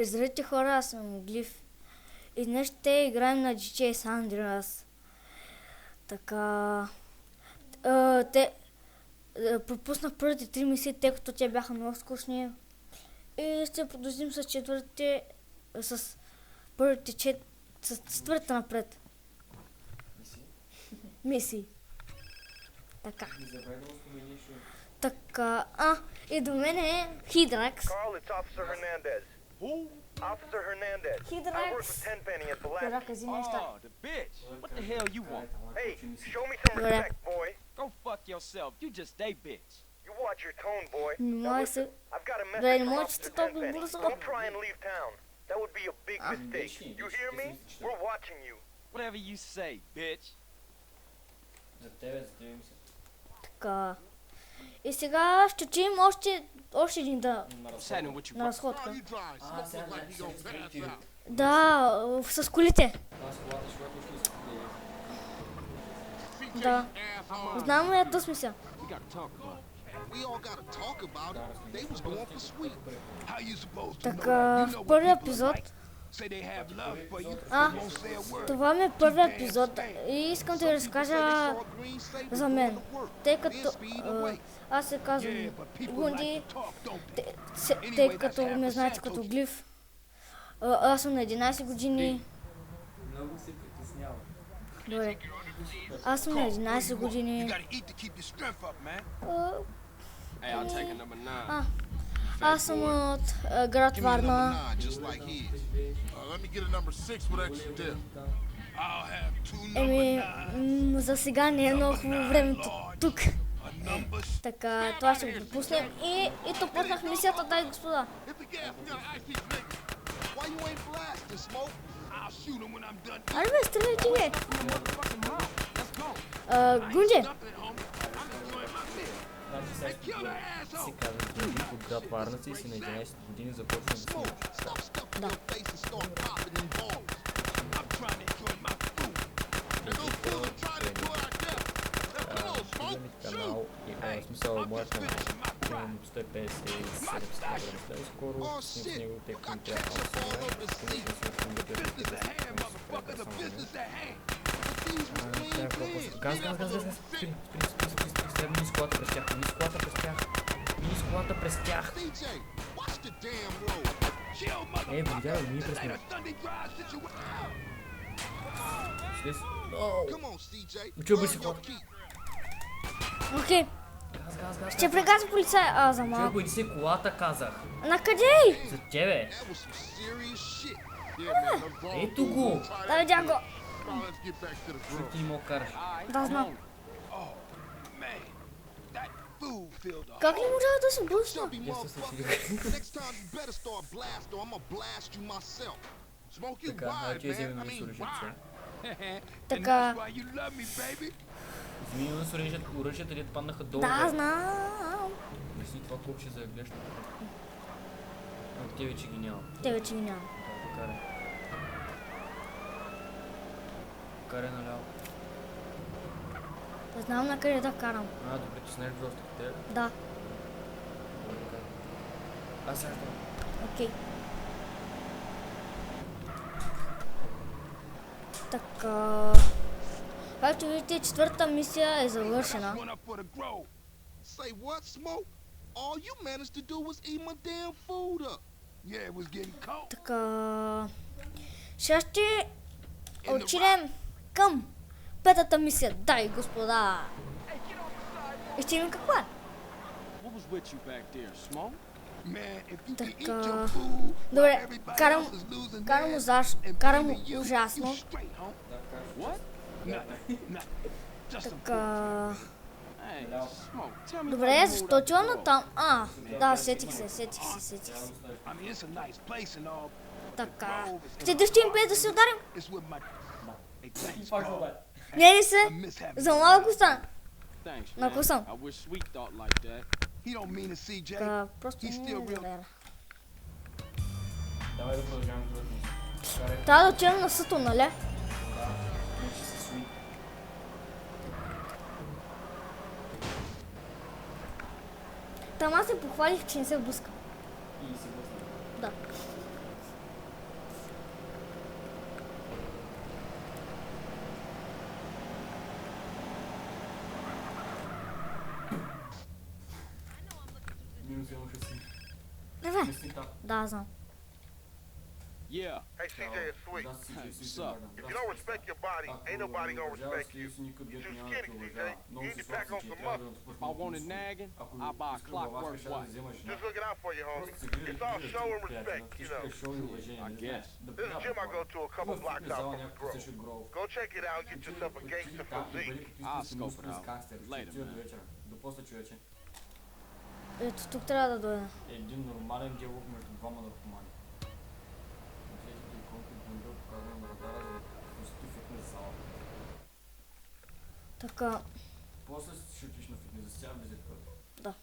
Здравейте хора, аз съм Глив. И днес ще играем на GTA San Andreas. Така... те... пропуснах първите 3 мисии, тъй като те бяха много скучни. И ще продължим с четвъртите... с първите с четвърта напред. Мисии. Така. Така... и до мен е Хидракс. Officer Hernandez. I work with Tenpenny at the last... Oh, the bitch. What the hell you want? Hey, show me some respect, boy. Go fuck yourself. You just a bitch. You watch your tone, boy. Now listen, I've got a да message не from можеш Officer да толкова Tenpenny. бързо. Don't try and leave town. That would be a big mistake. You hear me? We're watching you. Whatever you say, bitch. За тебе мисля. Така. И сега ще чуем още един да... What's happening with you? на разходка. Сега ти. Да, с колите. Аз колата ще отишли. Да. Знам я да смисля. We gotta talk about it. We all gotta talk about it. They was going for sweet. How you supposed to Така, know? в първия епизод... Say they have love for you. А, Won't say a word. това ми е първият епизод и искам да ви разкажа за мен. Тъй като аз се казвам Гунди, тъй като ме знаете като Глив. Аз съм на 11 години. Много се притеснява. Добре. Аз съм на 11 години. You gotta eat to keep your strength up, man. Hey, I'll take a number 9. Аз съм от град Give me a Варна. number 9, just like his. Let me get a number 6 with extra dip. I'll have two Еми, number 9. за сега не е много хубаво времето тук. A number Така, това ще го пропуснем. И то почнах мисията, дай господа. Hit the gas. We gotta ice these niggas. Why you ain't blasting, Smoke? I'll shoot him when I'm done. Аре бе, стреляйте бе. Let's go. Гунди, Nothing, homie. I'm enjoying my meal. Значи сега се казва Гунди от град Варна и си на 11 години започна да снимаш. Stop stuff in your face and start popping them balls. I'm trying to enjoy my food. And those fools are trying to enjoy our death. Now, come on, Smoke. Влизаме в канал, в смисъл моят канал. Имам 157 subscribers скоро, с него, тъй като ми трябва Газ, спри, мини склата през тях, мини склата през тях. DJ, watch the damn road. Chill, Видя ли, мини през него. Слез. Come on, CJ. Чуй, бъди Earn си your колата. keep. Газ. окей. Ще прегаза полицая. За Чуй, малко. бъди си колата, казах. На къде? За тебе. That was some serious shit. Yeah, man, I'm wrong. Ето го. Да, видя го. Come on, let's get back to the Що road. ти му караш? Да, знам. Oh, man. That food filled the Как ли можа да се блъсна? chubby Yes, yes, motherfucker. Next time you better start blast or I'm gonna blast you myself. Smoke you Така, wide, че вземем man. I мини mean, оръжието. wide. Така. Why you love me, baby? Измини с оръжията, дето паднаха долу. Да, знам. Мисли това копче за гледаш. Но те вече ги няма. Те вече ги няма. Покарай. Покарай наляво. Не знам на къде да карам. Добре, ти знаеш доста къде. Да, Аз сега окей. Така. Както видите, четвърта мисия е завършена. One up for the grove. Say what, Smoke? All you managed to do was eat my damn food up. Yeah, it was getting cold. Така. Сега ще отидем към петата мисия. Дай, господа. И ще видим каква е. What was with you back there, Smoke? Man, if you can eat Така. your food, Добре, everybody карам, else is losing карам theirs, and карам blaming you, ужасно. you straight, huh? What? Nothing. Just some Така. Hey, Smoke, tell me Добре, why you защо moved отивам out на the там? Да, сетих се. I mean, it's a nice place and all. Така. Ще дъщим без да се ударим? It's with my... Hey, thanks, Paul. Не ли се? I miss having За малко стана. Thanks, На man. косъм. I wish Sweet thought like that. He don't mean it, CJ. Така, просто He's не still е real. вера. Давай да продължаваме другата мисия. Карай. Трябва да отидем на съто, нали? Вече си Sweet. Там аз се похвалих, че не се блъскам. И си блъсна. Да. вземаш и си. Добре. Не си там. Да, знам. Yeah. Hey, CJ, it's sweet. Да, си Hey, си what's си up? If you don't respect your body, ain't nobody gonna respect you. никой You're дето too няма да skinny, те CJ. уважава. You Много need си to pack on толкова, some че трябва да muscle. натрупаш If I малко wanted мускул. nagging, Ако I'll buy a искаш глава, clockwork ще да wife. вземаш една. Just looking out for you, homie. Просто се грижиш, It's all грижиш show and за respect, приятеля. you Всичко know. е шоу и уважение. I не guess. знаеш. Да There's a gym I go to a couple Има blocks фитнес out зала from the някакво Grove. тъщи от Гров. Go check it out and get yourself a gangster Там и physique. бъди като I'll истински scope it мускул с out. гангстер. Ще Later, отида до man. вечера. До после, човече. Ето тук трябва да дойда. Един нормален диалог между двама наркомани. Атлетите и конки бомбил показва на радара, за да посети фитнес зала. Така, После ще отиш на фитнес, за сега влизай първо. да.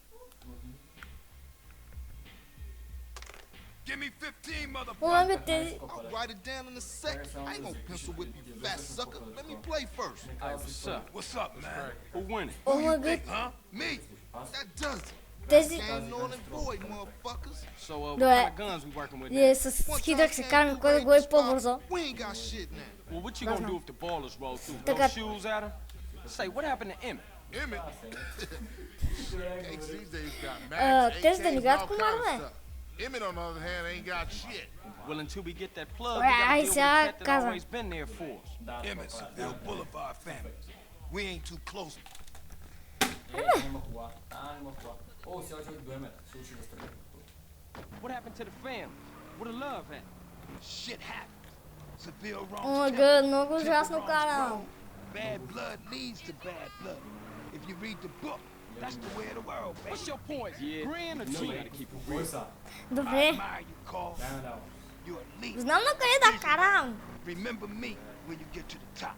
Give me 15, motherfucker. Помага тези. I'll write it down in a sec. I ain't gonna pencil with you, fat sucker. Let me play first. Hey, what's up? What's up, man? Who winning? Помага Huh? Me? That does it. тези. Ain't null and void, motherfuckers. So, what Добре. kind of guns we working with Ние now? с хидрък се караме кой да го е по-бързо. We ain't got shit now. Well, what you gonna do if the ballers roll through? They Throw got- shoes at her? Say, what happened to Emmett? Emmett. HCJ's got тези да ни AKs, играят all комар, kinds of бе. stuff. Emmett, on the other hand, ain't got shit. Well, until we get that plug, we Well, gotta I deal with the said, cat that cousin. always been there for us. Emmett, Seville Boulevard family. We ain't too close. Има кола. Има кола. О, сега ще до Емет. Ще учи да стреля. What happened to the family? What a love at? Shit happens. Seville wrongs Помага, temper. много Temper ужасно wrongs карам. grow. Bad blood leads to bad blood. If you read the book, that's the way of the world, baby. What's your point? Yeah. Green or cheap? Gotta keep it Кой real. са? I Добре. admire you, Carl. Дай ме дава. You're a leader. Знам на къде да карам. Remember me when you get to the top.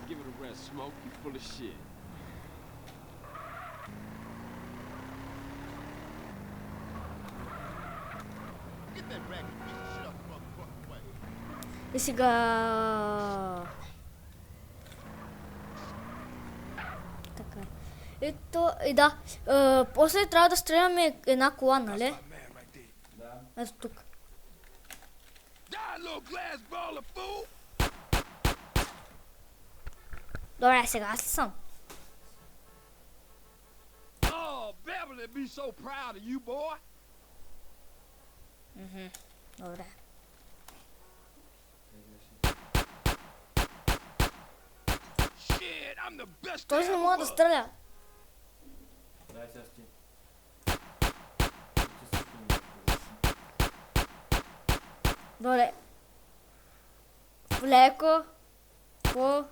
Give it a rest, Smoke. You full of shit. Get that ragged piece of shit off the motherfucking way. И сега... Така. И да. После трябва да стреляме една кола, нали? My man right there. Да. Ето тук. Die, little glass ball of fool. Добре, сега аз ли съм? Oh, Beverly be so proud of you, boy. Добре. Shit, I'm the best. Този there не ever мога да was. стреля. Дай сега сти. Добре. Леко. По...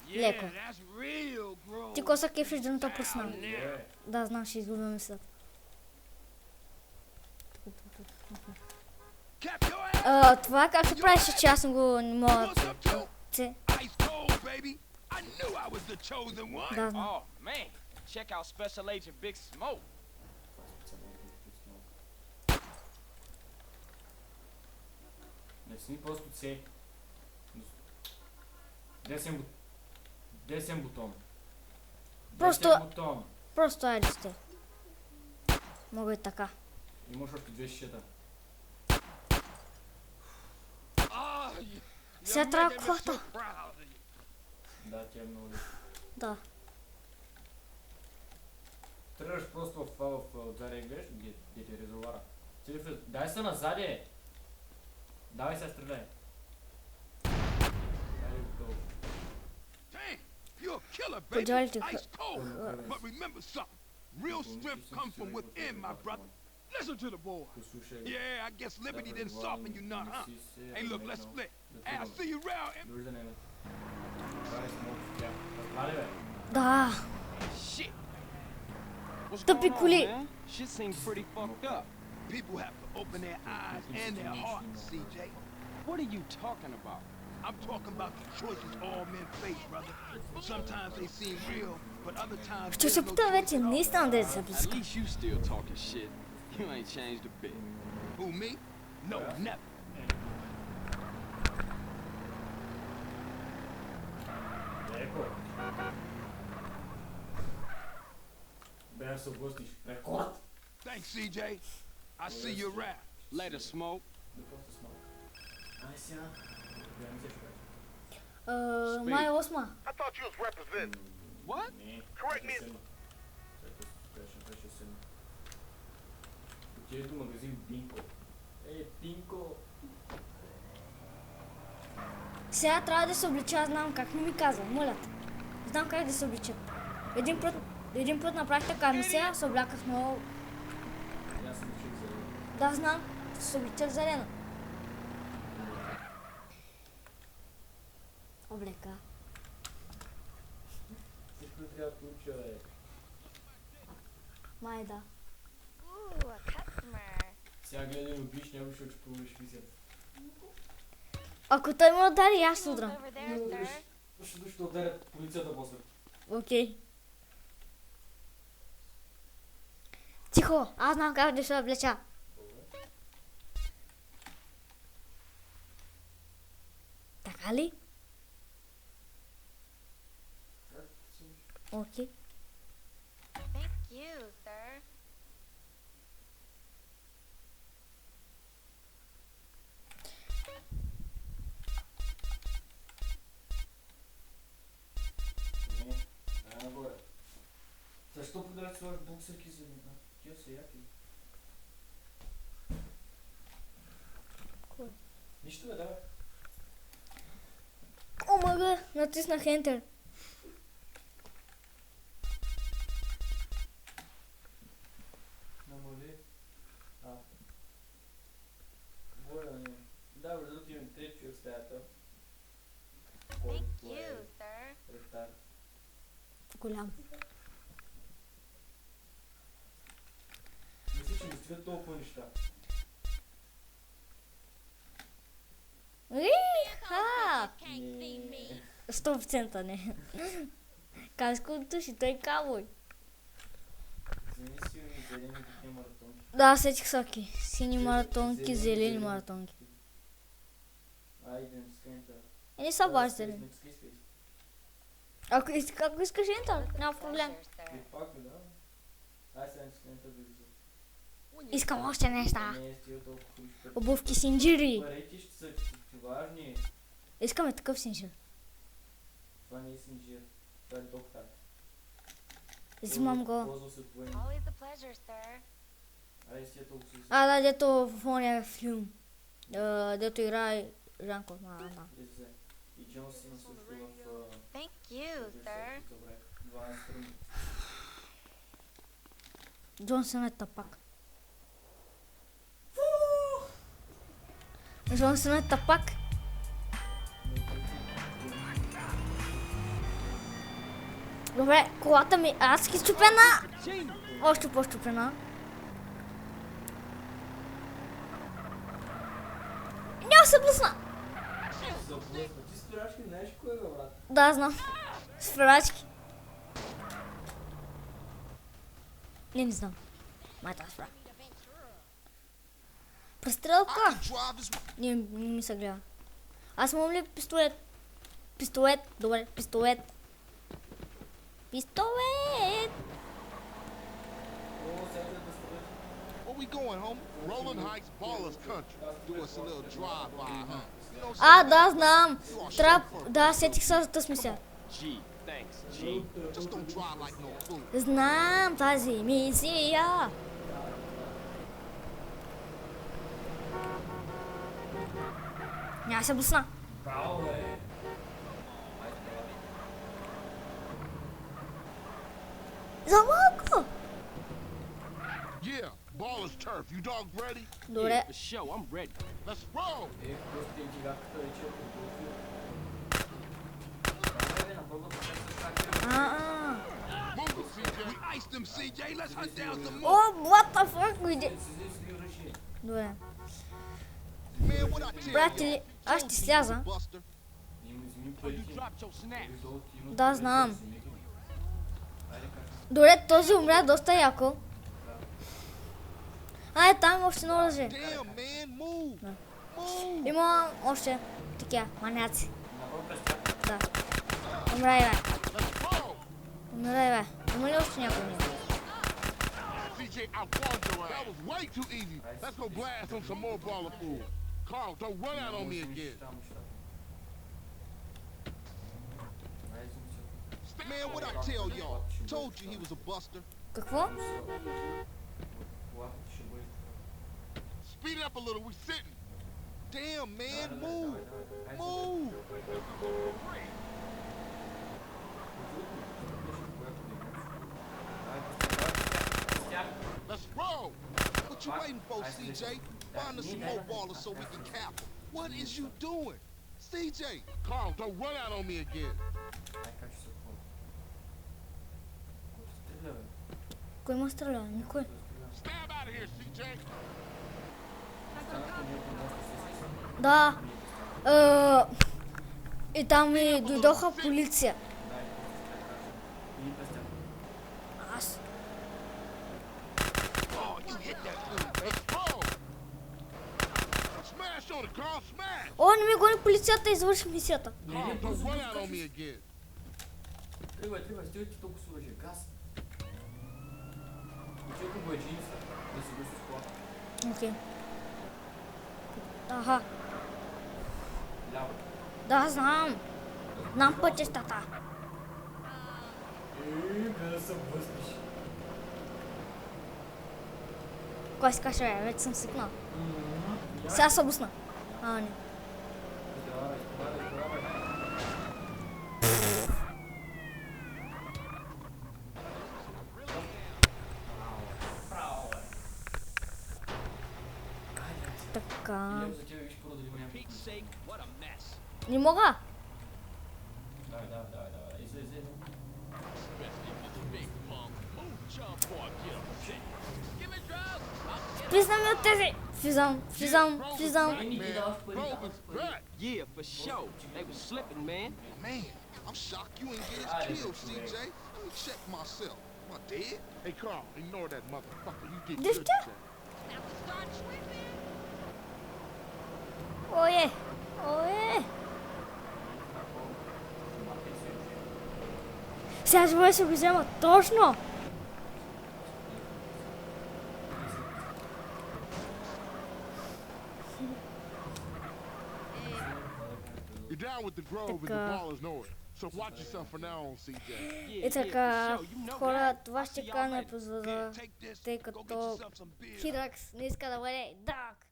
Yeah, Леко. that's real, bro. Ти коса кефиш да не те пусна. Е, Да, знам, ще изгубя мисълта. Cap your ass. Това как се правеше, че аз не го не мога What's up, Joe? да... Ice cold, baby. I knew I was the chosen one. Да, знам. Oh, man. Check out Special Agent Big Smoke. не сни просто C. Десен бутон. Просто- Десен бутон. Просто айде сте. Мога и така. Имаш още две шишета. Ah, Сега you're трябва making me колата. so proud of you. Да, тя е много лесно. Да. Тръгваш просто в отзади и гледаш, где ти е резервуара. Дай се назади! Давай сега стреляй. Дай го. Damn, you're a killer, baby. Поджалите Ice cold. But remember something. Real strength comes from within, my brother. Listen to the boy. Послушай. Yeah, I guess liberty didn't soften you none, huh? Hey, look, let's split. Hey, I'll see you around. Довиждане, бе. Това е смок. Тя. Разбрали, бе? Да. Shit. What's Тъпи going on, коли. man? Shit seems pretty fucked up. People have to open their eyes and their hearts, CJ. What are you talking about? I'm talking about the choices all men face, brother. Sometimes they seem real, but other times Ще there's се no питам choice вече, at all. наистина да се At близка. least you still talking shit. You ain't changed a bit. Who, me? No, never. Леко. Бе, да се облъсниш. Рекорд! Thanks, CJ. I see you around. Later, Smoke. Да просто смок. Ай сега. Гледам се, човек. Май е 8. I thought you was representing. What? Не. Correct me. Беше седма. Беше седма. отидеш до магазин Бинко. Пинко! Сега трябва да се облича, аз знам как, не ми казва, моля те. Знам как да се облича. Един път направих така, ми сега се обляках много. Аз съм учил за... Да, знам, се облича в зелено. Облека. Всичко трябва да уча, бе. Май да. Ooh, a customer. Сега гледай да убиш него, ще получиш мисията. Ако той ме удари, аз ще Who's удрам. over there, sir? Ще дошли да ударят полицията после. Окей. Тихо, аз знам как да се облеча. Така ли? Окей. Thank you, sir. Не, дай нагоре. Защо подарят слагаш боксерки за меня? Тия са яки. Кой? Нищо бе, давай. О, мага, натиснах Enter. Намали. Горе да не. Да, бе, да отивам трети човек в стаята. Thank you, sir. Рехтар. Голям. Мисля, че не стоят толкова неща. Иха! Не. 100% не. Каското си, той кавой. Вземи си зелени такива маратонки. Да, сетих соки. Сини маратонки, зелени маратонки. Айде, скринта. Не са баш зелени. Не скай. Ако искаш Enter, няма проблем. Pleasure, sir. Пак ли, да? Ай, сега не скринта да вижда. Искам още неща. Не, стига толкова ходиш път. Обувки синджири. Парите ще са важни. Искаме такъв синджир. Това не е синджир. Това е доктор. Взимам го. Ползва се от военни. Always a pleasure, sir. Айде, стига толкова си. А, да, дето в ония филм. Дето играе Жанко. Влезе. И Джонсън също в... Thank you, sir. Добре. 12 страни. Джонсън е тапак. Джонсън е тапак. Добре, колата ми адски счупена. Още по-счупена. Няма се блъсна. Заблъсна. Ти спирачки знаеш кое е, брат? Да, знам. Спирачки. Не знам. Майта спра. Престрелка. Drive this Не ми се гледа. Аз имам ли пистолет? Пистолет, добре, пистолет. Пистолет! О, сега да строиш. Where we going, homie? Rolling Heights, Ballers Country. Do us a little drive-by, huh? You know, А, да, знам. Трябва, да, сетих се за тази мисия. Gee, thanks, G. just don't drive like no fool. Знам тази мисия. Няма се блъсна. Браво, бе. За малко. Yeah, Ballers Turf. You dog ready? Добре. Yeah, for sure, I'm ready. Let's roll. Просто индигавката вече е подготвил. Айде, на пробата се А. Move it, CJ. We iced them, CJ. Let's hunt down some О, more. what the fuck, уйде. си оръжие. Добре. Man, what I tell Приятели, you? аз ще сляза. Buster. Вземи You парите. dropped your snap. Да, знам. Айде, как? Добре, този умря доста яко. А, там още едно оръжие. Damn, man, move. No. Move. Има още такива маняци. Направо през тях. Да. Умрай, бе. Let's roll. Умрай, бе. Има ли още някой? CJ, I warned your ass. That was way too easy. Let's go blast on some more baller food. Carl, don't run out on me again. Man, what I tell y'all? Told you he was a buster. Какво? speed it up a little. We're sitting. Damn, man, Давай, move. давай, давай. Move. Let's roll. What you waiting for, CJ? Find us some more ballers so we can cap them. What is you doing? CJ, Carl, don't run out on me again. Ai, качество фон. Стреляю. Кой ма стреля? Никой. Stab out of here, CJ. Да. И там и дойдоха полиция. Аз. Oh, you hit that dude. Let's roll. Smash on it, Carl, smash. О, не ми гони полицията, извърши мисията. Carl, don't run out on me again. Тръгвай, стойте толкова с оръжие. Газ. Училка го е джинса. Да си го с кола. Окей. Аха. Ляво. Да, знам. Знам пътищата. Бе да се блъснеш. Кой си каже, бе? Вече съм свикнал. Сега се обусна. А, не. Изправяй. Право, бе. Така. Идем за тебе, виж първо дали има някакво. Pete's sake, what a mess. Не мога. Давай. Излез. Писна ми от тези. Влизам. Ей, ни ти даваш пари, даваш пари. Back. Yeah, for sure. They was slipping, man. Man, I'm shocked you ain't get Ah, us this killed, is CJ. Let me check myself. Am I dead? Hey, Carl, ignore that motherfucker. You did This good guy? today. Ое. Сега живоя ще го взема точно. You're down with the Grove and the Така. ball is nowhere. So watch yourself from now on, CJ. Yeah, И така, for sure. You know хора, that. това I'll see ще y'all кажа на later. епизода, Take this. тъй Go get като yourself some beer. Хиракс не иска да бъде даг.